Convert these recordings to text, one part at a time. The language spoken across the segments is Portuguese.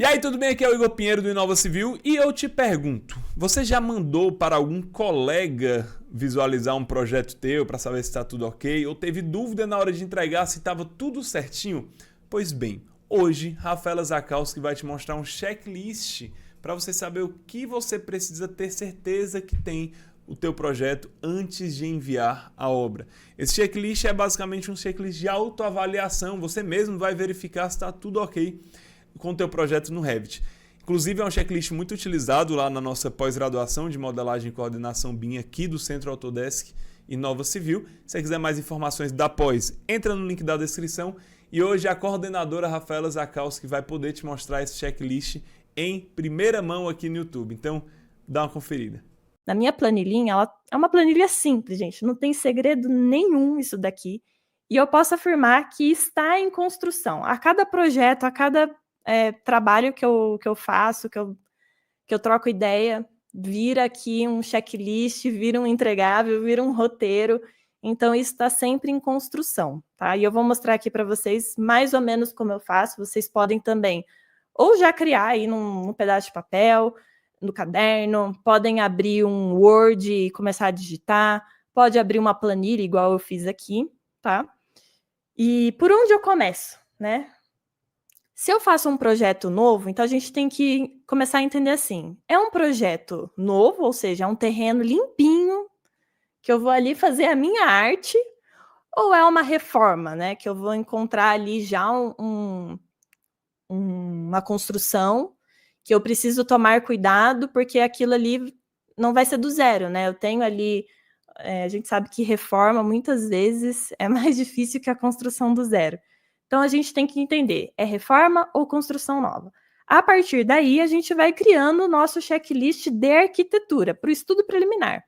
E aí, tudo bem? Aqui é o Igor Pinheiro do Inova Civil e eu te pergunto, você já mandou para algum colega visualizar um projeto teu para saber se está tudo ok? Ou teve dúvida na hora de entregar se estava tudo certinho? Pois bem, hoje Rafaela Zakowski vai te mostrar um checklist para você saber o que você precisa ter certeza que tem o teu projeto antes de enviar a obra. Esse checklist é basicamente um checklist de autoavaliação, você mesmo vai verificar se está tudo ok com o teu projeto no Revit. Inclusive é um checklist muito utilizado lá na nossa pós-graduação de modelagem e coordenação BIM aqui do Centro Autodesk Inova Civil. Se você quiser mais informações da pós, entra no link da descrição. E hoje a coordenadora Rafaela Zakowski vai poder te mostrar esse checklist em primeira mão aqui no YouTube. Então, dá uma conferida. Na minha planilhinha, ela é uma planilha simples, gente. Não tem segredo nenhum isso daqui. E eu posso afirmar que está em construção. A cada projeto, a cada trabalho que eu faço, que eu troco ideia, vira aqui um checklist, vira um entregável, vira um roteiro. Então, isso está sempre em construção, tá? E eu vou mostrar aqui para vocês mais ou menos como eu faço. Vocês podem também ou já criar aí num pedaço de papel, no caderno, podem abrir um Word e começar a digitar, pode abrir uma planilha igual eu fiz aqui, tá? E por onde eu começo, né? Se eu faço um projeto novo, então a gente tem que começar a entender assim, é um projeto novo, ou seja, é um terreno limpinho, que eu vou ali fazer a minha arte, ou é uma reforma, né? Que eu vou encontrar ali já uma construção que eu preciso tomar cuidado, porque aquilo ali não vai ser do zero, né? Eu tenho ali, a gente sabe que reforma muitas vezes é mais difícil que a construção do zero. Então a gente tem que entender, é reforma ou construção nova? A partir daí, a gente vai criando o nosso checklist de arquitetura para o estudo preliminar.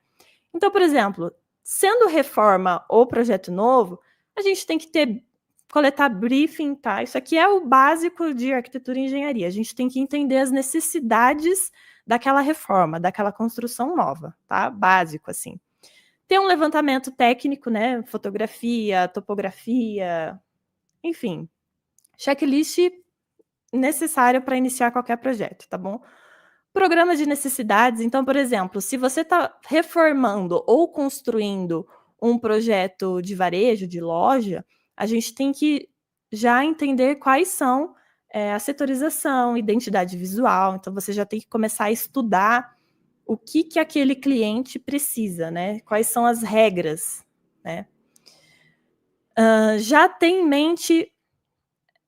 Então, por exemplo, sendo reforma ou projeto novo, a gente tem que coletar briefing, tá? Isso aqui é o básico de arquitetura e engenharia. A gente tem que entender as necessidades daquela reforma, daquela construção nova, tá? Básico, assim. Tem um levantamento técnico, né? Fotografia, topografia, enfim. Checklist necessário para iniciar qualquer projeto, tá bom? Programa de necessidades. Então, por exemplo, se você está reformando ou construindo um projeto de varejo, de loja, a gente tem que já entender quais são a setorização, identidade visual. Então, você já tem que começar a estudar o que aquele cliente precisa, né? Quais são as regras, né? Já tem em mente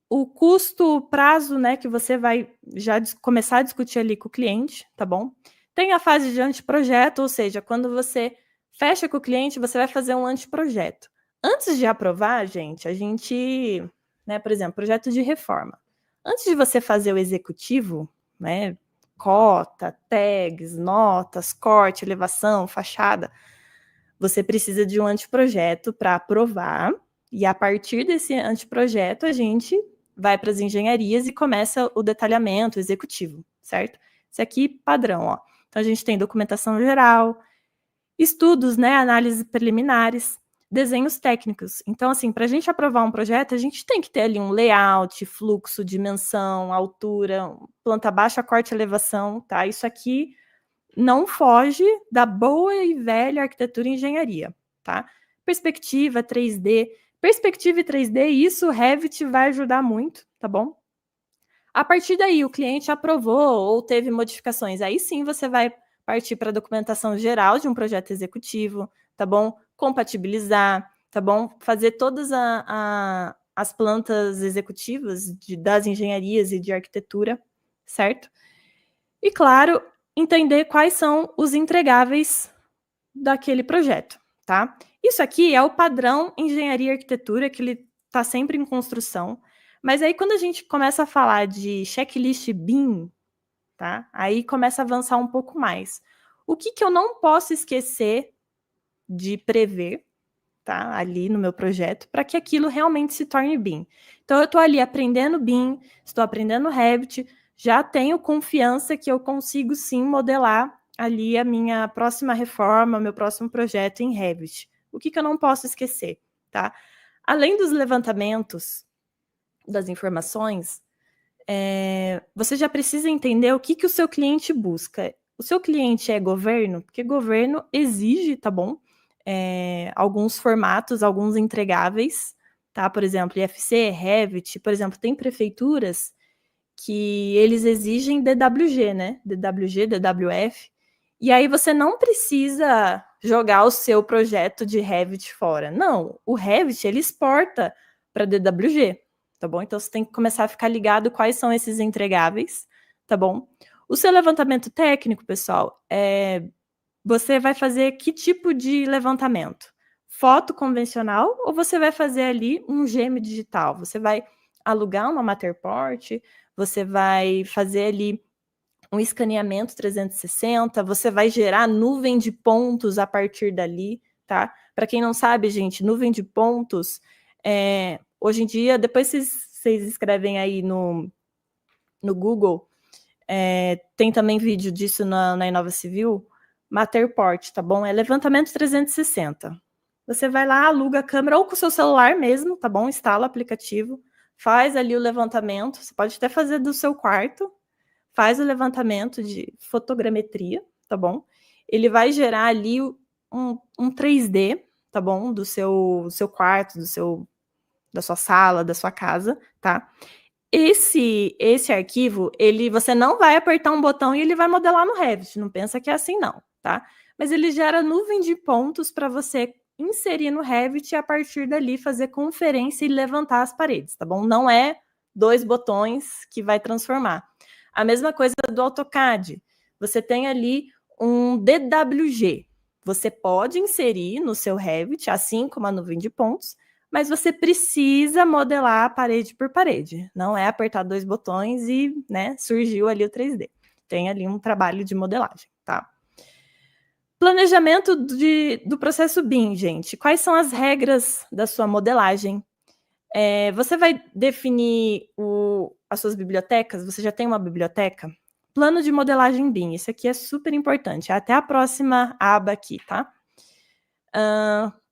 o custo, prazo, né, que você vai já começar a discutir ali com o cliente, tá bom? Tem a fase de anteprojeto, ou seja, quando você fecha com o cliente, você vai fazer um anteprojeto. Antes de aprovar, gente, a gente, né, por exemplo, projeto de reforma. Antes de você fazer o executivo, né, cota, tags, notas, corte, elevação, fachada, você precisa de um anteprojeto para aprovar, e a partir desse anteprojeto, a gente vai para as engenharias e começa o detalhamento executivo, certo? Esse aqui, padrão, ó. Então, a gente tem documentação geral, estudos, né, análises preliminares, desenhos técnicos. Então, assim, para a gente aprovar um projeto, a gente tem que ter ali um layout, fluxo, dimensão, altura, planta baixa, corte, elevação, tá? Isso aqui não foge da boa e velha arquitetura e engenharia, tá? Perspectiva 3D. Perspectiva e 3D, isso o Revit vai ajudar muito, tá bom? A partir daí, o cliente aprovou ou teve modificações, aí sim você vai partir para a documentação geral de um projeto executivo, tá bom? Compatibilizar, tá bom? Fazer todas as plantas executivas das engenharias e de arquitetura, certo? E, claro, entender quais são os entregáveis daquele projeto, tá? Isso aqui é o padrão engenharia e arquitetura, que ele está sempre em construção. Mas aí, quando a gente começa a falar de checklist BIM, tá? Aí começa a avançar um pouco mais. O que eu não posso esquecer de prever, tá? Ali no meu projeto, para que aquilo realmente se torne BIM. Então, eu estou ali aprendendo BIM, estou aprendendo Revit, já tenho confiança que eu consigo sim modelar ali a minha próxima reforma, meu próximo projeto em Revit. O que eu não posso esquecer, tá? Além dos levantamentos das informações, você já precisa entender o que o seu cliente busca. O seu cliente é governo? Porque governo exige, tá bom? Alguns formatos, alguns entregáveis, tá? Por exemplo, IFC, Revit, por exemplo, tem prefeituras que eles exigem DWG, né? DWG, DWF. E aí você não precisa jogar o seu projeto de Revit fora. Não, o Revit, ele exporta para DWG, tá bom? Então você tem que começar a ficar ligado quais são esses entregáveis, tá bom? O seu levantamento técnico, pessoal, você vai fazer que tipo de levantamento? Foto convencional ou você vai fazer ali um GEM digital? Você vai alugar uma Matterport, você vai fazer ali um escaneamento 360, você vai gerar nuvem de pontos a partir dali, tá? Para quem não sabe, gente, nuvem de pontos, hoje em dia, depois vocês escrevem aí no Google, tem também vídeo disso na Inova Civil, Matterport, tá bom? É levantamento 360. Você vai lá, aluga a câmera ou com o seu celular mesmo, tá bom? Instala o aplicativo, faz ali o levantamento, você pode até fazer do seu quarto, faz o levantamento de fotogrametria, tá bom? Ele vai gerar ali um 3D, tá bom? Do seu quarto, da sua sala, da sua casa, tá? Esse arquivo, você não vai apertar um botão e ele vai modelar no Revit, não pensa que é assim não, tá? Mas ele gera nuvem de pontos para você inserir no Revit e a partir dali fazer conferência e levantar as paredes, tá bom? Não é 2 botões que vai transformar. A mesma coisa do AutoCAD. Você tem ali um DWG. Você pode inserir no seu Revit, assim como a nuvem de pontos, mas você precisa modelar parede por parede. Não é apertar 2 botões e, né, surgiu ali o 3D. Tem ali um trabalho de modelagem, tá? Planejamento do processo BIM, gente. Quais são as regras da sua modelagem? Você vai definir as suas bibliotecas? Você já tem uma biblioteca? Plano de modelagem BIM. Isso aqui é super importante. Até a próxima aba aqui, tá?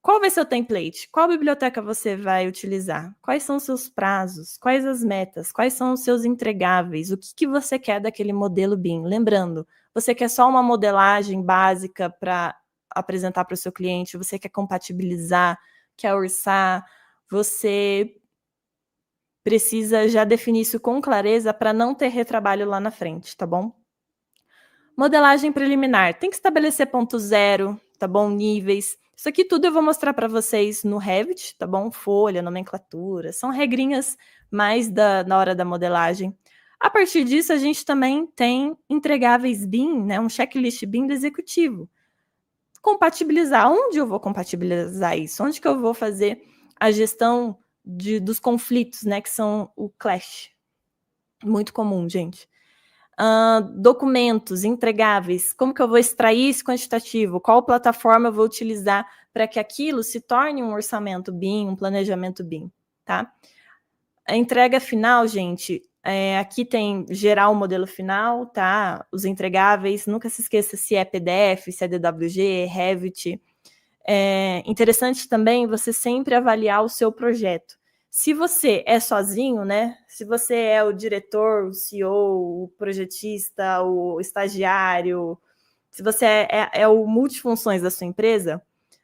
Qual vai ser o template? Qual biblioteca você vai utilizar? Quais são os seus prazos? Quais as metas? Quais são os seus entregáveis? O que você quer daquele modelo BIM? Lembrando, você quer só uma modelagem básica para apresentar para o seu cliente? Você quer compatibilizar? Quer orçar? Você precisa já definir isso com clareza para não ter retrabalho lá na frente, tá bom? Modelagem preliminar. Tem que estabelecer ponto zero, tá bom? Níveis. Isso aqui tudo eu vou mostrar para vocês no Revit, tá bom? Folha, nomenclatura. São regrinhas mais na hora da modelagem. A partir disso, a gente também tem entregáveis BIM, né? Um checklist BIM do executivo. Compatibilizar. Onde eu vou compatibilizar isso? Onde que eu vou fazer a gestão dos conflitos, né? Que são o clash. Muito comum, gente. Documentos entregáveis, como que eu vou extrair esse quantitativo, qual plataforma eu vou utilizar para que aquilo se torne um orçamento BIM, um planejamento BIM, tá? A entrega final, gente, aqui tem gerar o modelo final, tá? Os entregáveis, nunca se esqueça se é PDF, se é DWG, Revit. Interessante também você sempre avaliar o seu projeto. Se você é sozinho, né? Se você é o diretor, o CEO, o projetista, o estagiário, se você é o multifunções da sua empresa,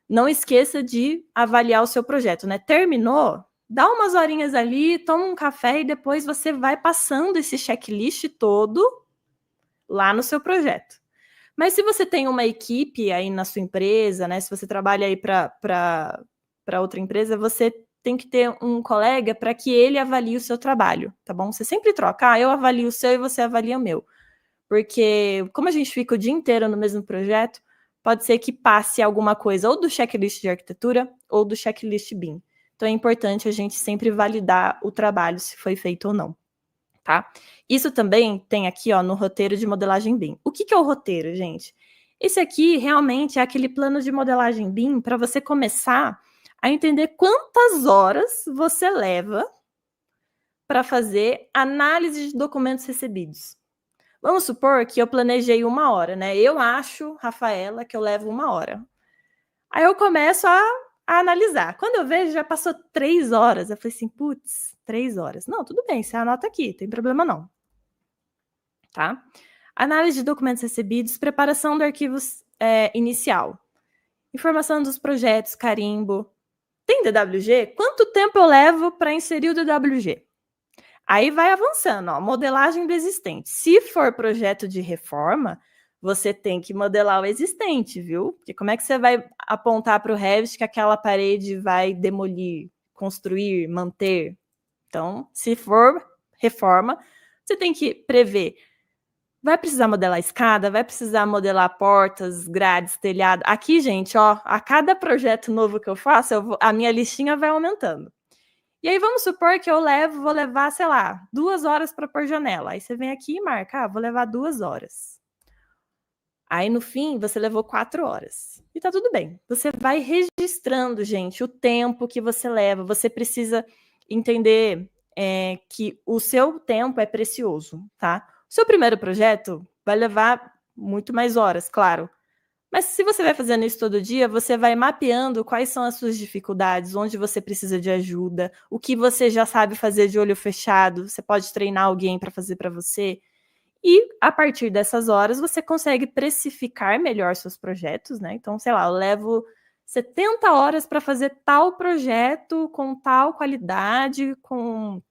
não esqueça de avaliar o seu projeto, né? Terminou? Dá umas horinhas ali, toma um café e depois você vai passando esse checklist todo lá no seu projeto. Mas se você tem uma equipe aí na sua empresa, né? Se você trabalha aí para outra empresa, você tem que ter um colega para que ele avalie o seu trabalho, tá bom? Você sempre troca, eu avalio o seu e você avalia o meu. Porque como a gente fica o dia inteiro no mesmo projeto, pode ser que passe alguma coisa ou do checklist de arquitetura ou do checklist BIM. Então é importante a gente sempre validar o trabalho, se foi feito ou não, tá? Isso também tem aqui, ó, no roteiro de modelagem BIM. O que é o roteiro, gente? Esse aqui realmente é aquele plano de modelagem BIM para você começar a entender quantas horas você leva para fazer análise de documentos recebidos. Vamos supor que eu planejei 1 hora, né? Eu acho, Rafaela, que eu levo 1 hora. Aí eu começo a a analisar. Quando eu vejo, já passou 3 horas. Eu falei assim, putz, 3 horas. Não, tudo bem, você anota aqui, não tem problema não. Tá? Análise de documentos recebidos, preparação do arquivo inicial. Informação dos projetos, carimbo. Tem DWG? Quanto tempo eu levo para inserir o DWG? Aí vai avançando, ó, modelagem do existente. Se for projeto de reforma, você tem que modelar o existente, viu? Porque como é que você vai apontar para o Revit que aquela parede vai demolir, construir, manter? Então, se for reforma, você tem que prever. Vai precisar modelar escada, vai precisar modelar portas, grades, telhado. Aqui, gente, ó, a cada projeto novo que eu faço, a minha listinha vai aumentando. E aí, vamos supor que eu vou levar, sei lá, 2 horas para pôr janela. Aí você vem aqui e marca, vou levar 2 horas. Aí, no fim, você levou 4 horas. E tá tudo bem. Você vai registrando, gente, o tempo que você leva. Você precisa entender que o seu tempo é precioso, tá? O seu primeiro projeto vai levar muito mais horas, claro. Mas se você vai fazendo isso todo dia, você vai mapeando quais são as suas dificuldades, onde você precisa de ajuda, o que você já sabe fazer de olho fechado, você pode treinar alguém para fazer para você. E a partir dessas horas, você consegue precificar melhor seus projetos, né? Então, sei lá, eu levo 70 horas para fazer tal projeto com tal qualidade, com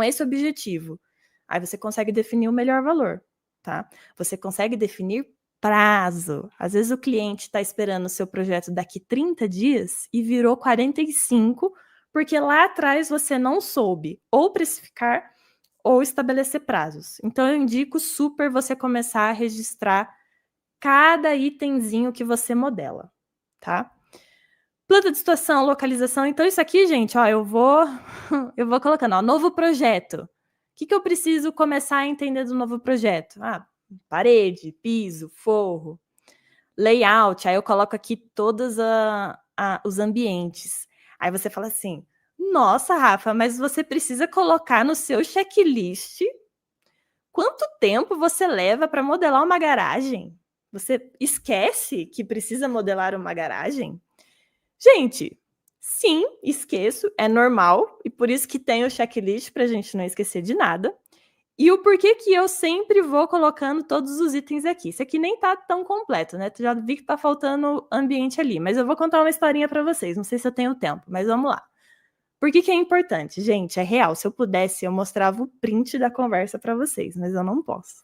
esse objetivo. Aí você consegue definir o melhor valor, tá? Você consegue definir prazo. Às vezes o cliente está esperando o seu projeto daqui 30 dias e virou 45, porque lá atrás você não soube ou precificar ou estabelecer prazos. Então, eu indico super você começar a registrar cada itemzinho que você modela, tá? Planta de situação, localização. Então, isso aqui, gente, ó, eu vou colocando, ó, novo projeto. O que eu preciso começar a entender do novo projeto? Parede, piso, forro, layout. Aí eu coloco aqui todos os ambientes. Aí você fala assim, nossa, Rafa, mas você precisa colocar no seu checklist quanto tempo você leva para modelar uma garagem. Você esquece que precisa modelar uma garagem? Gente, sim, esqueço, é normal, e por isso que tem o checklist para a gente não esquecer de nada. E o porquê que eu sempre vou colocando todos os itens aqui. Isso aqui nem tá tão completo, né? Tu já vi que tá faltando ambiente ali, mas eu vou contar uma historinha para vocês. Não sei se eu tenho tempo, mas vamos lá. Por que é importante? Gente, é real. Se eu pudesse, eu mostrava o print da conversa para vocês, mas eu não posso.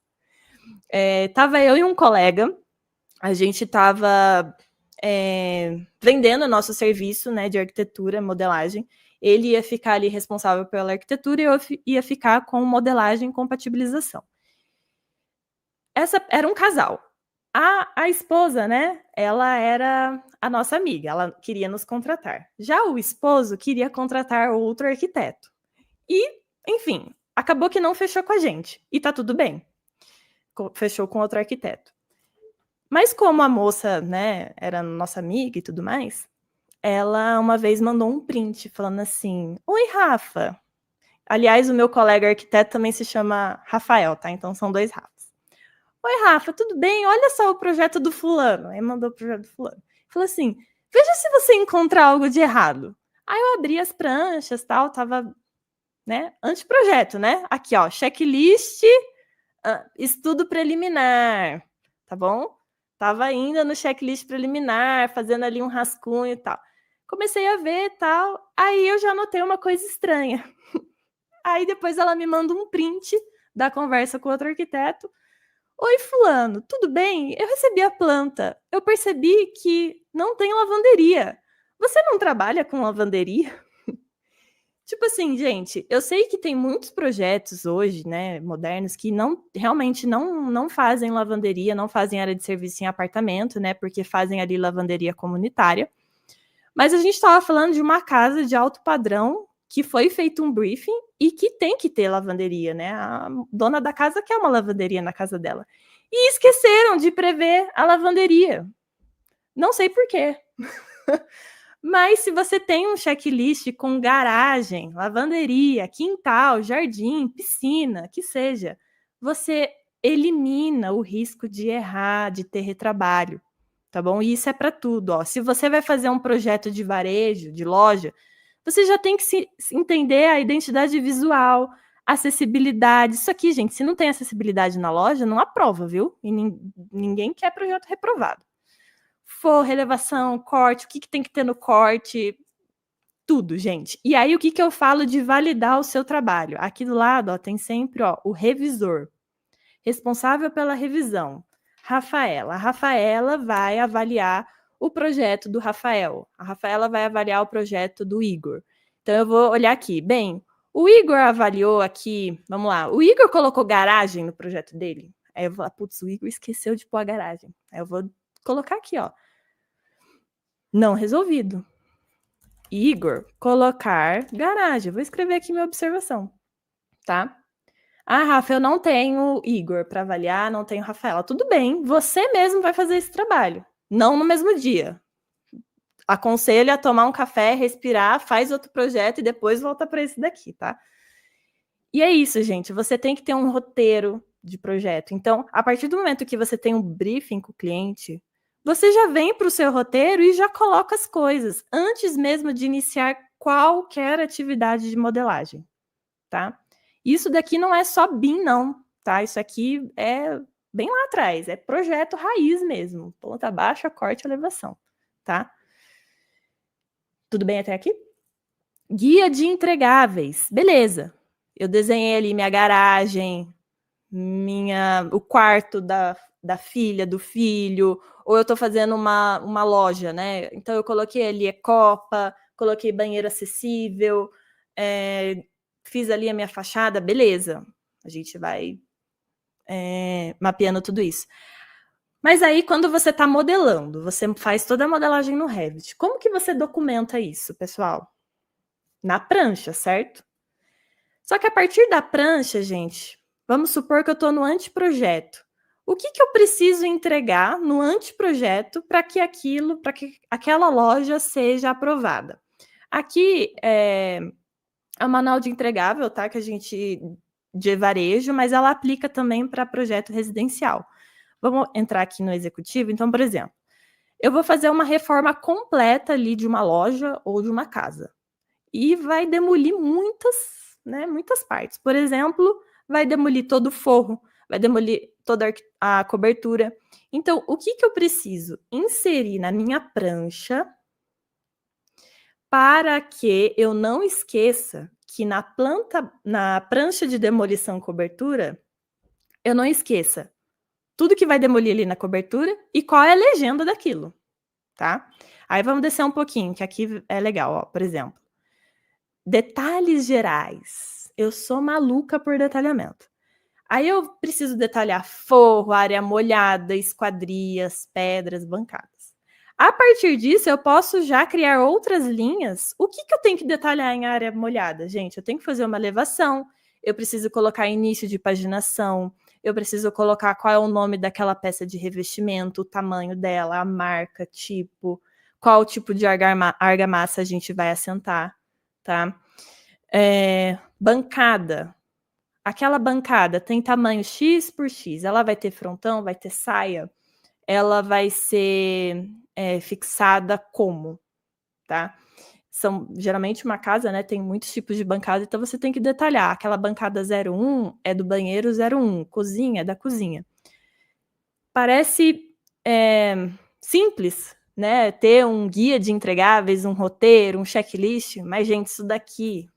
Tava eu e um colega, a gente tava vendendo o nosso serviço, né, de arquitetura, modelagem. Ele ia ficar ali responsável pela arquitetura e eu ia ficar com modelagem e compatibilização. Essa era um casal. A esposa, né, ela era a nossa amiga, ela queria nos contratar. Já o esposo queria contratar outro arquiteto. E, enfim, acabou que não fechou com a gente. E tá tudo bem. Fechou com outro arquiteto. Mas como a moça, né, era nossa amiga e tudo mais, ela uma vez mandou um print falando assim, oi, Rafa. Aliás, o meu colega arquiteto também se chama Rafael, tá? Então são 2 Rafas. Oi, Rafa, tudo bem? Olha só o projeto do fulano. Aí mandou o projeto do fulano. Falou assim, veja se você encontrar algo de errado. Aí eu abri as pranchas, tal, tava, né, anteprojeto, né? Aqui, ó, checklist, estudo preliminar, tá bom? Tava ainda no checklist preliminar, fazendo ali um rascunho e tal. Comecei a ver e tal, aí eu já notei uma coisa estranha. Aí depois ela me manda um print da conversa com outro arquiteto. Oi, fulano, tudo bem? Eu recebi a planta. Eu percebi que não tem lavanderia. Você não trabalha com lavanderia? Tipo assim, gente, eu sei que tem muitos projetos hoje, né, modernos, que realmente não fazem lavanderia, não fazem área de serviço em apartamento, né, porque fazem ali lavanderia comunitária. Mas a gente estava falando de uma casa de alto padrão que foi feito um briefing e que tem que ter lavanderia, né? A dona da casa quer uma lavanderia na casa dela. E esqueceram de prever a lavanderia. Não sei por quê. Mas se você tem um checklist com garagem, lavanderia, quintal, jardim, piscina, que seja, você elimina o risco de errar, de ter retrabalho, tá bom? E isso é para tudo, ó. Se você vai fazer um projeto de varejo, de loja, você já tem que entender a identidade visual, acessibilidade. Isso aqui, gente, se não tem acessibilidade na loja, não aprova, viu? E ninguém quer projeto reprovado. Relevação, corte, o que tem que ter no corte, tudo, gente. E aí, o que eu falo de validar o seu trabalho? Aqui do lado, ó, tem sempre, ó, o revisor. Responsável pela revisão, Rafaela. A Rafaela vai avaliar o projeto do Rafael. A Rafaela vai avaliar o projeto do Igor. Então, eu vou olhar aqui. Bem, o Igor avaliou aqui, vamos lá, o Igor colocou garagem no projeto dele. Aí eu vou falar, putz, o Igor esqueceu de pôr a garagem. Aí eu vou colocar aqui, ó. Não resolvido. Igor, colocar garagem. Vou escrever aqui minha observação, tá? Ah, Rafa, eu não tenho Igor para avaliar, não tenho Rafaela. Tudo bem, você mesmo vai fazer esse trabalho. Não no mesmo dia. Aconselho a tomar um café, respirar, faz outro projeto e depois volta para esse daqui, tá? E é isso, gente. Você tem que ter um roteiro de projeto. Então, a partir do momento que você tem um briefing com o cliente, você já vem para o seu roteiro e já coloca as coisas, antes mesmo de iniciar qualquer atividade de modelagem, tá? Isso daqui não é só BIM, não, tá? Isso aqui é bem lá atrás, é projeto raiz mesmo. Planta baixa, corte, elevação, tá? Tudo bem até aqui? Guia de entregáveis. Beleza. Eu desenhei ali minha garagem, o quarto da filha, do filho, ou eu estou fazendo uma loja, né? Então eu coloquei ali copa, coloquei banheiro acessível, fiz ali a minha fachada, beleza. A gente vai mapeando tudo isso. Mas aí, quando você está modelando, você faz toda a modelagem no Revit. Como que você documenta isso, pessoal? Na prancha, certo? Só que a partir da prancha, gente, vamos supor que eu estou no anteprojeto. O que eu preciso entregar no anteprojeto para que aquela loja seja aprovada? Aqui é o manual de entregável, tá? Que a gente de varejo, mas ela aplica também para projeto residencial. Vamos entrar aqui no executivo. Então, por exemplo, eu vou fazer uma reforma completa ali de uma loja ou de uma casa. E vai demolir muitas partes. Por exemplo, vai demolir todo o forro, vai demolir toda a cobertura. Então, o que eu preciso inserir na minha prancha para que eu não esqueça que na prancha de demolição e cobertura, eu não esqueça tudo que vai demolir ali na cobertura e qual é a legenda daquilo, tá? Aí vamos descer um pouquinho, que aqui é legal, ó, por exemplo. Detalhes gerais. Eu sou maluca por detalhamento. Aí eu preciso detalhar forro, área molhada, esquadrias, pedras, bancadas. A partir disso, eu posso já criar outras linhas. O que eu tenho que detalhar em área molhada? Gente, eu tenho que fazer uma elevação, eu preciso colocar início de paginação, eu preciso colocar qual é o nome daquela peça de revestimento, o tamanho dela, a marca, tipo, qual tipo de argamassa a gente vai assentar, tá? Bancada. Aquela bancada tem tamanho X por X, ela vai ter frontão, vai ter saia, ela vai ser fixada como, tá? Geralmente uma casa, né, tem muitos tipos de bancada, então você tem que detalhar. Aquela bancada 01 é do banheiro 01, cozinha é da cozinha. Parece simples, né, ter um guia de entregáveis, um roteiro, um checklist, mas, gente, isso daqui,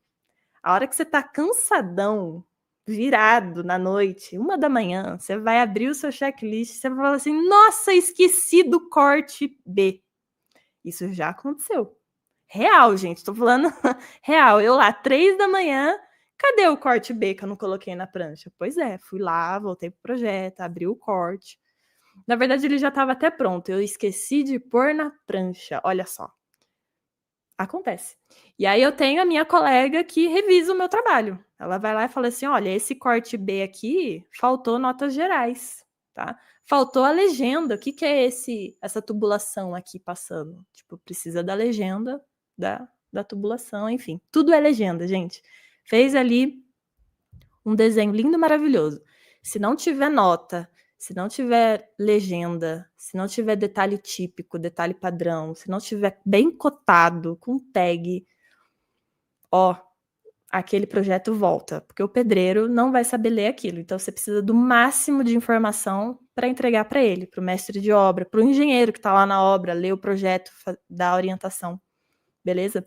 a hora que você tá cansadão, virado na noite, 1h, você vai abrir o seu checklist, você vai falar assim, nossa, esqueci do corte B. Isso já aconteceu. Real, gente, tô falando real. Eu lá, 3h, cadê o corte B que eu não coloquei na prancha? Pois é, fui lá, voltei pro projeto, abri o corte. Na verdade, ele já estava até pronto, eu esqueci de pôr na prancha, olha só. Acontece. E aí eu tenho a minha colega que revisa o meu trabalho. Ela vai lá e fala assim, olha, esse corte B aqui, faltou notas gerais, tá? Faltou a legenda. O que é essa tubulação aqui passando? Tipo, precisa da legenda da tubulação, enfim. Tudo é legenda, gente. Fez ali um desenho lindo, maravilhoso. Se não tiver nota, se não tiver legenda, se não tiver detalhe típico, detalhe padrão, se não tiver bem cotado, com tag, aquele projeto volta, porque o pedreiro não vai saber ler aquilo. Então, você precisa do máximo de informação para entregar para ele, para o mestre de obra, para o engenheiro que está lá na obra, ler o projeto, dar orientação. Beleza?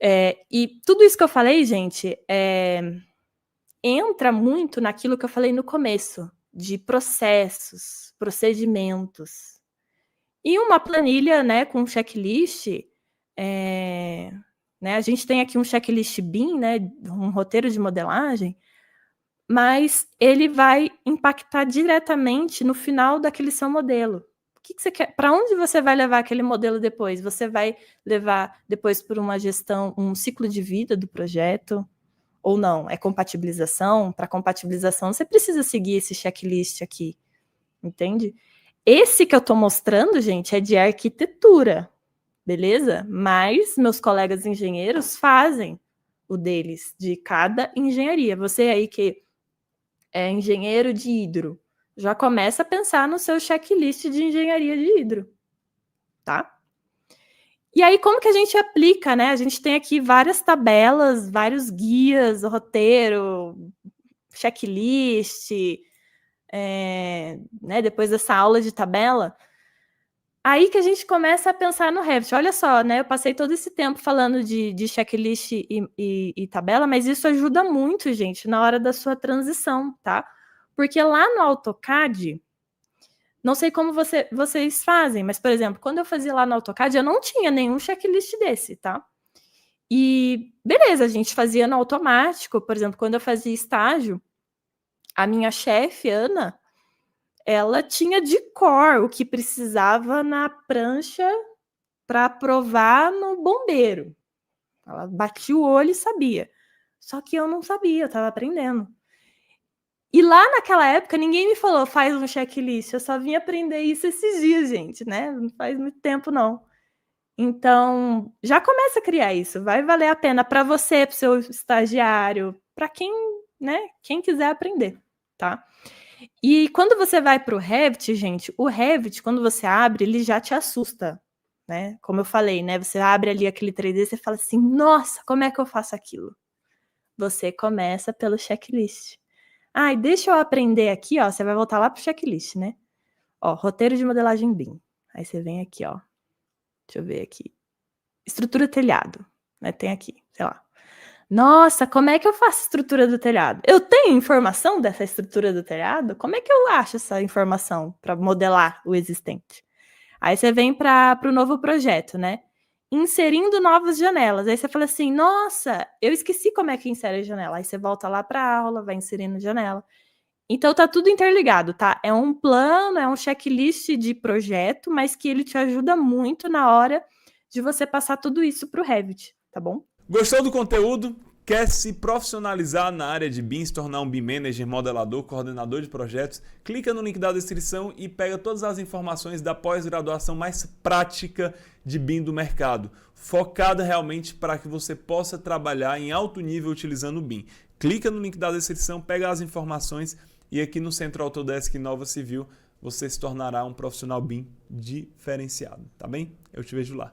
E tudo isso que eu falei, gente, entra muito naquilo que eu falei no começo, de processos, procedimentos. E uma planilha, né, com checklist, né, a gente tem aqui um checklist BIM, né, um roteiro de modelagem, mas ele vai impactar diretamente no final daquele seu modelo. O que você quer? Para onde você vai levar aquele modelo depois? Você vai levar depois por uma gestão, um ciclo de vida do projeto? Ou não? É compatibilização? Para compatibilização, você precisa seguir esse checklist aqui, entende? Esse que eu estou mostrando, gente, é de arquitetura, beleza? Mas meus colegas engenheiros fazem o deles, de cada engenharia. Você aí que é engenheiro de hidro, já começa a pensar no seu checklist de engenharia de hidro, tá? E aí, como que a gente aplica, né? A gente tem aqui várias tabelas, vários guias, roteiro, checklist, né? Depois dessa aula de tabela, aí que a gente começa a pensar no Revit. Olha só, né? Eu passei todo esse tempo falando de checklist e tabela, mas isso ajuda muito, gente, na hora da sua transição, tá? Porque lá no AutoCAD, não sei como vocês fazem, mas, por exemplo, quando eu fazia lá no AutoCAD, eu não tinha nenhum checklist desse, tá? E, beleza, a gente fazia no automático. Por exemplo, quando eu fazia estágio, a minha chefe, Ana, ela tinha de cor o que precisava na prancha para aprovar no bombeiro. Ela batia o olho e sabia. Só que eu não sabia, eu estava aprendendo. E lá naquela época, ninguém me falou, faz um checklist. Eu só vim aprender isso esses dias, gente, né? Não faz muito tempo, não. Então, já começa a criar isso. Vai valer a pena para você, para o seu estagiário, para quem, né, quem quiser aprender, tá? E quando você vai para o Revit, gente, o Revit, quando você abre, ele já te assusta, né? Como eu falei, né? Você abre ali aquele 3D, você fala assim, nossa, como é que eu faço aquilo? Você começa pelo checklist. Deixa eu aprender aqui, ó. Você vai voltar lá pro checklist, né? Ó, roteiro de modelagem BIM. Aí você vem aqui, ó. Deixa eu ver aqui. Estrutura telhado, né? Tem aqui, sei lá. Nossa, como é que eu faço a estrutura do telhado? Eu tenho informação dessa estrutura do telhado? Como é que eu acho essa informação para modelar o existente? Aí você vem para o novo projeto, né? Inserindo novas janelas. Aí você fala assim, nossa, eu esqueci como é que insere a janela. Aí você volta lá para a aula, vai inserindo janela. Então tá tudo interligado, tá? É um plano, é um checklist de projeto, mas que ele te ajuda muito na hora de você passar tudo isso para o Revit, tá bom? Gostou do conteúdo? Quer se profissionalizar na área de BIM, se tornar um BIM Manager, modelador, coordenador de projetos? Clica no link da descrição e pega todas as informações da pós-graduação mais prática de BIM do mercado, focada realmente para que você possa trabalhar em alto nível utilizando o BIM. Clica no link da descrição, pega as informações e aqui no Centro Autodesk Nova Civil você se tornará um profissional BIM diferenciado, tá bem? Eu te vejo lá.